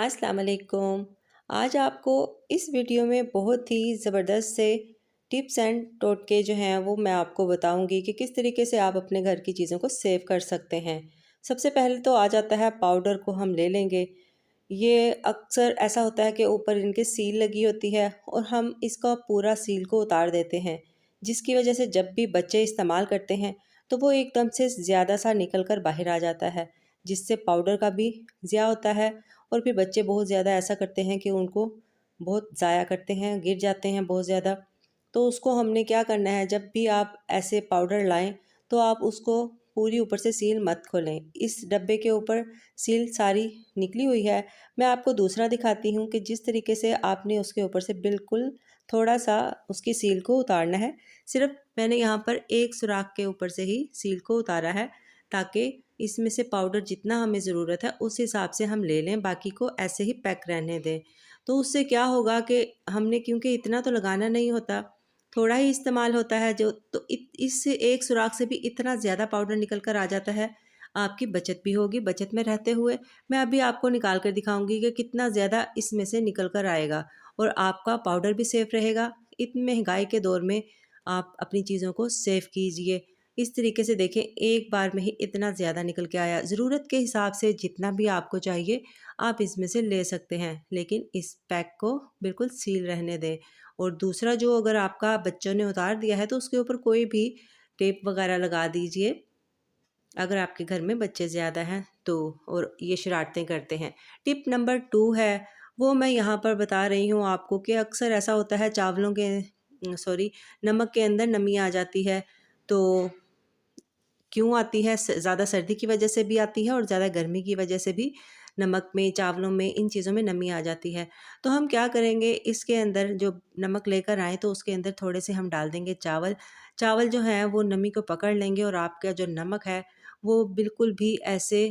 अस्सलाम वालेकुम। आज आपको इस वीडियो में बहुत ही ज़बरदस्त से टिप्स एंड टोटके जो हैं वो मैं आपको बताऊंगी कि किस तरीके से आप अपने घर की चीज़ों को सेव कर सकते हैं। सबसे पहले तो आ जाता है पाउडर को हम ले लेंगे। ये अक्सर ऐसा होता है कि ऊपर इनके सील लगी होती है और हम इसका पूरा सील को उतार देते हैं, जिसकी वजह से जब भी बच्चे इस्तेमाल करते हैं तो वो एकदम से ज़्यादा सा निकल कर बाहर आ जाता है, जिससे पाउडर का भी ज़िया होता है। और फिर बच्चे बहुत ज़्यादा ऐसा करते हैं कि उनको बहुत ज़ाया करते हैं, गिर जाते हैं बहुत ज़्यादा। तो उसको हमने क्या करना है, जब भी आप ऐसे पाउडर लाएं तो आप उसको पूरी ऊपर से सील मत खोलें। इस डब्बे के ऊपर सील सारी निकली हुई है। मैं आपको दूसरा दिखाती हूँ कि जिस तरीके से आपने उसके ऊपर से बिल्कुल थोड़ा सा उसकी सील को उतारना है। सिर्फ मैंने यहाँ पर एक सुराख के ऊपर से ही सील को उतारा है, ताकि इसमें से पाउडर जितना हमें ज़रूरत है उस हिसाब से हम ले लें, बाकी को ऐसे ही पैक रहने दें। तो उससे क्या होगा कि हमने, क्योंकि इतना तो लगाना नहीं होता, थोड़ा ही इस्तेमाल होता है जो, तो इस एक सुराख से भी इतना ज़्यादा पाउडर निकल कर आ जाता है। आपकी बचत भी होगी, बचत में रहते हुए मैं अभी आपको निकाल कर दिखाऊंगी कि कितना ज़्यादा इसमें से निकल कर आएगा और आपका पाउडर भी सेफ रहेगा। इतनी महंगाई के दौर में आप अपनी चीज़ों को सेव कीजिए। इस तरीके से देखें, एक बार में ही इतना ज़्यादा निकल के आया। ज़रूरत के हिसाब से जितना भी आपको चाहिए आप इसमें से ले सकते हैं, लेकिन इस पैक को बिल्कुल सील रहने दें। और दूसरा, जो अगर आपका बच्चों ने उतार दिया है तो उसके ऊपर कोई भी टेप वगैरह लगा दीजिए, अगर आपके घर में बच्चे ज़्यादा हैं तो, और ये शरारतें करते हैं। टिप नंबर 2 है, वो मैं यहाँ पर बता रही हूँ आपको कि अक्सर ऐसा होता है चावलों के सॉरी नमक के अंदर नमी आ जाती है। तो क्यों आती है? ज़्यादा सर्दी की वजह से भी आती है और ज़्यादा गर्मी की वजह से भी नमक में, चावलों में, इन चीज़ों में नमी आ जाती है। तो हम क्या करेंगे, इसके अंदर जो नमक लेकर आएँ तो उसके अंदर थोड़े से हम डाल देंगे चावल। चावल जो हैं वो नमी को पकड़ लेंगे और आपका जो नमक है वो बिल्कुल भी ऐसे,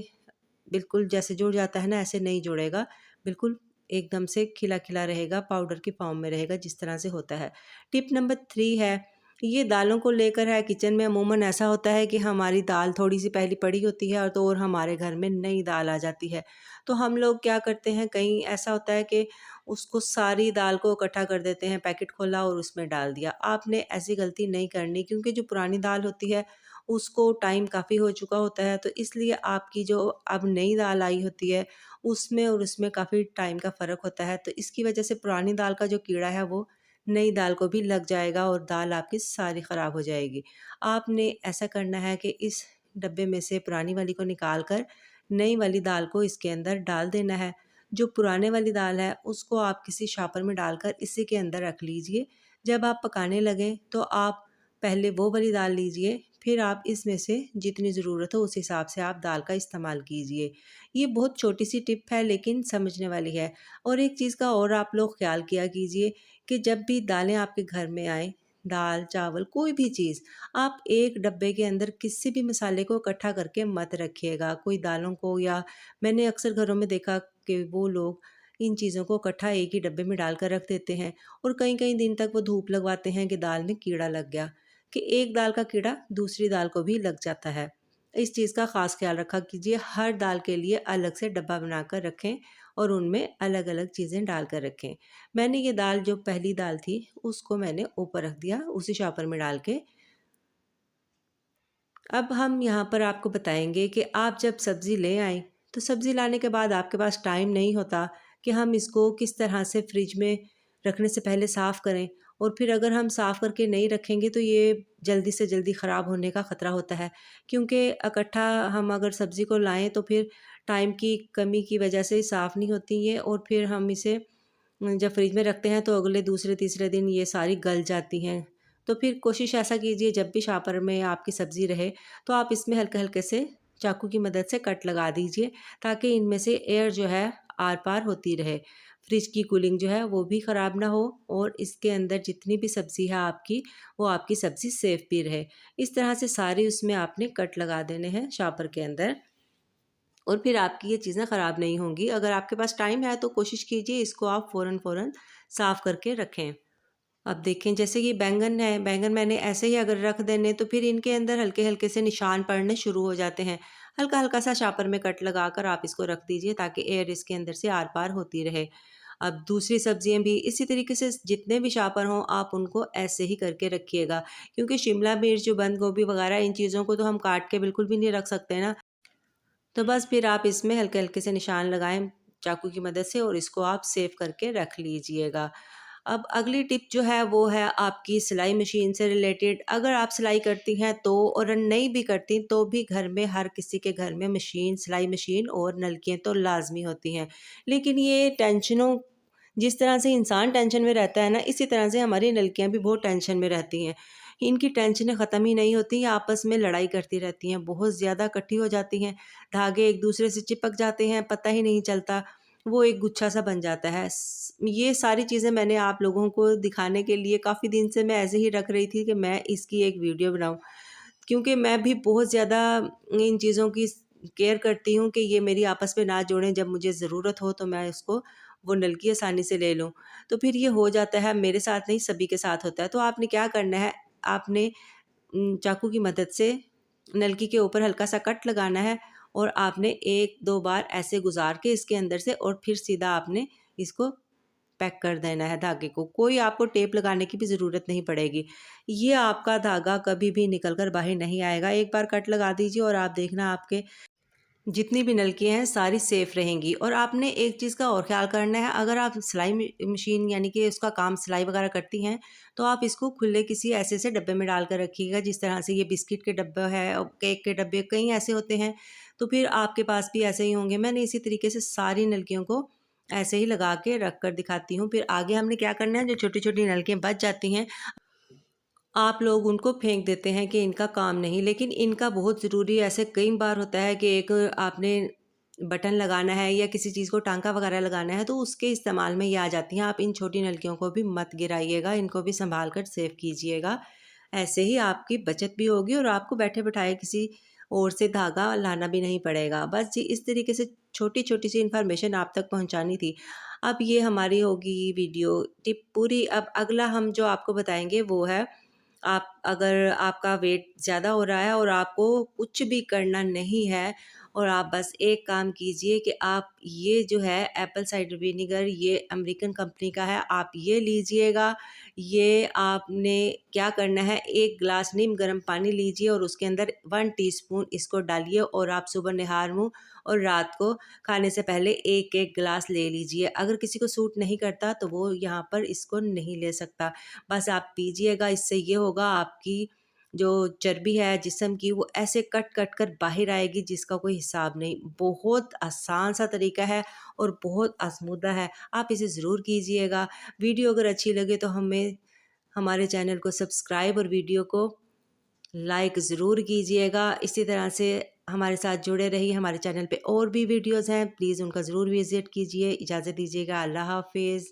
बिल्कुल जैसे जुड़ जाता है ना, ऐसे नहीं जुड़ेगा। बिल्कुल एकदम से खिला-खिला रहेगा, पाउडर की फॉर्म में रहेगा, जिस तरह से होता है। टिप नंबर 3 है, ये दालों को लेकर है। किचन में अमूमन ऐसा होता है कि हमारी दाल थोड़ी-सी पहले पड़ी होती है और हमारे घर में नई दाल आ जाती है। तो हम लोग क्या करते हैं, कहीं ऐसा होता है कि उसको सारी दाल को इकट्ठा कर देते हैं, पैकेट खोला और उसमें डाल दिया। आपने ऐसी गलती नहीं करनी, क्योंकि जो पुरानी दाल होती है उसको टाइम काफ़ी हो चुका होता है, तो इसलिए आपकी जो अब नई दाल आई होती है उसमें और उसमें काफ़ी टाइम का फ़र्क होता है। तो इसकी वजह से पुरानी दाल का जो कीड़ा है वो नई दाल को भी लग जाएगा और दाल आपकी सारी ख़राब हो जाएगी। आपने ऐसा करना है कि इस डब्बे में से पुरानी वाली को निकाल कर नई वाली दाल को इसके अंदर डाल देना है। जो पुराने वाली दाल है उसको आप किसी शॉपर में डालकर इसी के अंदर रख लीजिए। जब आप पकाने लगें तो आप पहले वो वाली दाल लीजिए, फिर आप इसमें से जितनी ज़रूरत हो उस हिसाब से आप दाल का इस्तेमाल कीजिए। ये बहुत छोटी सी टिप है लेकिन समझने वाली है। और एक चीज़ का और आप लोग ख़्याल किया कीजिए कि जब भी दालें आपके घर में आएँ, दाल, चावल, कोई भी चीज़, आप एक डब्बे के अंदर किसी भी मसाले को इकट्ठा करके मत रखिएगा। कोई दालों को, या मैंने अक्सर घरों में देखा कि वो लोग इन चीज़ों को इकट्ठा एक ही डब्बे में डालकर रख देते हैं और कई-कई दिन तक वो धूप लगवाते हैं कि दाल में कीड़ा लग गया, कि एक दाल का कीड़ा दूसरी दाल को भी लग जाता है। इस चीज़ का ख़ास ख़्याल रखा कीजिए। हर दाल के लिए अलग से डब्बा बनाकर रखें और उनमें अलग-अलग चीज़ें डालकर रखें। मैंने ये दाल, जो पहली दाल थी, उसको मैंने ऊपर रख दिया उसी शॉपर में डाल के। अब हम यहाँ पर आपको बताएँगे कि आप जब सब्ज़ी ले आएँ, तो सब्ज़ी लाने के बाद आपके पास टाइम नहीं होता कि हम इसको किस तरह से फ्रिज में रखने से पहले साफ़ करें, और फिर अगर हम साफ़ करके नहीं रखेंगे तो ये जल्दी से जल्दी ख़राब होने का ख़तरा होता है। क्योंकि इकट्ठा हम अगर सब्ज़ी को लाएँ तो फिर टाइम की कमी की वजह से साफ़ नहीं होती ये, और फिर हम इसे जब फ्रिज में रखते हैं तो अगले दूसरे तीसरे दिन ये सारी गल जाती हैं। तो फिर कोशिश ऐसा कीजिए, जब भी शॉपर में आपकी सब्ज़ी रहे तो आप इसमें हल्के-हल्के से चाकू की मदद से कट लगा दीजिए, ताकि इनमें से एयर जो है आर-पार होती रहे। फ्रिज की कूलिंग जो है वो भी ख़राब ना हो और इसके अंदर जितनी भी सब्ज़ी है आपकी, वो आपकी सब्ज़ी सेफ़ भी रहे। इस तरह से सारी उसमें आपने कट लगा देने हैं शॉपर के अंदर, और फिर आपकी ये चीज़ें ख़राब नहीं होंगी। अगर आपके पास टाइम है तो कोशिश कीजिए इसको आप फ़ौरन-फ़ौरन साफ़ करके रखें। अब देखें, जैसे ये बैंगन है, बैंगन मैंने ऐसे ही अगर रख देने तो फिर इनके अंदर हल्के-हल्के से निशान पड़ने शुरू हो जाते हैं। हल्का हल्का सा शापर में कट लगाकर आप इसको रख दीजिए ताकि एयर इसके अंदर से आर पार होती रहे। अब दूसरी सब्जियां भी इसी तरीके से जितने भी शापर हों आप उनको ऐसे ही करके रखिएगा, क्योंकि शिमला मिर्च जो बंद गोभी वगैरह इन चीज़ों को तो हम काट के बिल्कुल भी नहीं रख सकते ना। तो बस फिर आप इसमें हल्के हल्के से निशान लगाएं चाकू की मदद से और इसको आप सेव करके रख लीजिएगा। अब अगली टिप जो है वो है आपकी सिलाई मशीन से रिलेटेड। अगर आप सिलाई करती हैं तो, और नहीं भी करती तो भी, घर में हर किसी के घर में मशीन, सिलाई मशीन और नलकियाँ तो लाजमी होती हैं। लेकिन ये टेंशनों, जिस तरह से इंसान टेंशन में रहता है ना, इसी तरह से हमारी नलकियाँ भी बहुत टेंशन में रहती हैं। इनकी टेंशनें ख़त्म ही नहीं होती, ये आपस में लड़ाई करती रहती हैं, बहुत ज़्यादा इकट्ठी हो जाती हैं, धागे एक दूसरे से चिपक जाते हैं, पता ही नहीं चलता, वो एक गुच्छा सा बन जाता है। ये सारी चीज़ें मैंने आप लोगों को दिखाने के लिए काफ़ी दिन से मैं ऐसे ही रख रही थी कि मैं इसकी एक वीडियो बनाऊँ, क्योंकि मैं भी बहुत ज़्यादा इन चीज़ों की केयर करती हूँ कि ये मेरी आपस में ना जुड़ें, जब मुझे ज़रूरत हो तो मैं उसको वो नलकी आसानी से ले लूँ। तो फिर ये हो जाता है, मेरे साथ नहीं सभी के साथ होता है। तो आपने क्या करना है, आपने चाकू की मदद से नलकी के ऊपर हल्का सा कट लगाना है और आपने 1-2 बार ऐसे गुजार के इसके अंदर से, और फिर सीधा आपने इसको पैक कर देना है धागे को। कोई आपको टेप लगाने की भी ज़रूरत नहीं पड़ेगी। ये आपका धागा कभी भी निकल कर बाहर नहीं आएगा। एक बार कट लगा दीजिए और आप देखना आपके जितनी भी नलकियाँ हैं सारी सेफ़ रहेंगी। और आपने एक चीज़ का और ख़्याल करना है, अगर आप सिलाई मशीन यानी कि उसका काम सिलाई वगैरह करती हैं, तो आप इसको खुले किसी ऐसे से डब्बे में डाल कर रखिएगा, जिस तरह से ये बिस्किट के डब्बा है और केक के डब्बे कई ऐसे होते हैं, तो फिर आपके पास भी ऐसे ही होंगे। मैंने इसी तरीके से सारी नलकियों को ऐसे ही लगा के रख कर दिखाती हूँ। फिर आगे हमने क्या करना है, जो छोटी-छोटी नलकियाँ बच जाती हैं, आप लोग उनको फेंक देते हैं कि इनका काम नहीं, लेकिन इनका बहुत ज़रूरी है। ऐसे कई बार होता है कि एक आपने बटन लगाना है या किसी चीज़ को टांका वगैरह लगाना है तो उसके इस्तेमाल में ये आ जाती हैं। आप इन छोटी नलकियों को भी मत गिराइएगा, इनको भी संभाल कर सेव कीजिएगा। ऐसे ही आपकी बचत भी होगी और आपको बैठे-बिठाए किसी और से धागा लाना भी नहीं पड़ेगा। बस जी इस तरीके से छोटी-छोटी सी इन्फॉर्मेशन आप तक पहुँचानी थी। अब ये हमारी होगी वीडियो टिप पूरी। अब अगला हम जो आपको बताएँगे वो है, आप अगर आपका वेट ज़्यादा हो रहा है और आपको कुछ भी करना नहीं है और आप बस एक काम कीजिए कि आप ये जो है एप्पल साइडर विनेगर, ये अमेरिकन कंपनी का है, आप ये लीजिएगा। ये आपने क्या करना है, 1 ग्लास नीम गर्म पानी लीजिए और उसके अंदर 1 टीस्पून इसको डालिए और आप सुबह निहार मुँह और रात को खाने से पहले 1-1 ग्लास ले लीजिए। अगर किसी को सूट नहीं करता तो वो यहाँ पर इसको नहीं ले सकता। बस आप पीजिएगा, इससे ये होगा आपकी जो चर्बी है जिस्म की वो ऐसे कट कट कर बाहर आएगी जिसका कोई हिसाब नहीं। बहुत आसान सा तरीका है और बहुत आज़मूदा है। आप इसे ज़रूर कीजिएगा। वीडियो अगर अच्छी लगे तो हमारे चैनल को सब्सक्राइब और वीडियो को लाइक ज़रूर कीजिएगा। इसी तरह से हमारे साथ जुड़े रहिए। हमारे चैनल पे और भी वीडियोज़ हैं, प्लीज़ उनका ज़रूर विज़िट कीजिए। इजाज़त दीजिएगा। अल्लाह हाफ़िज़।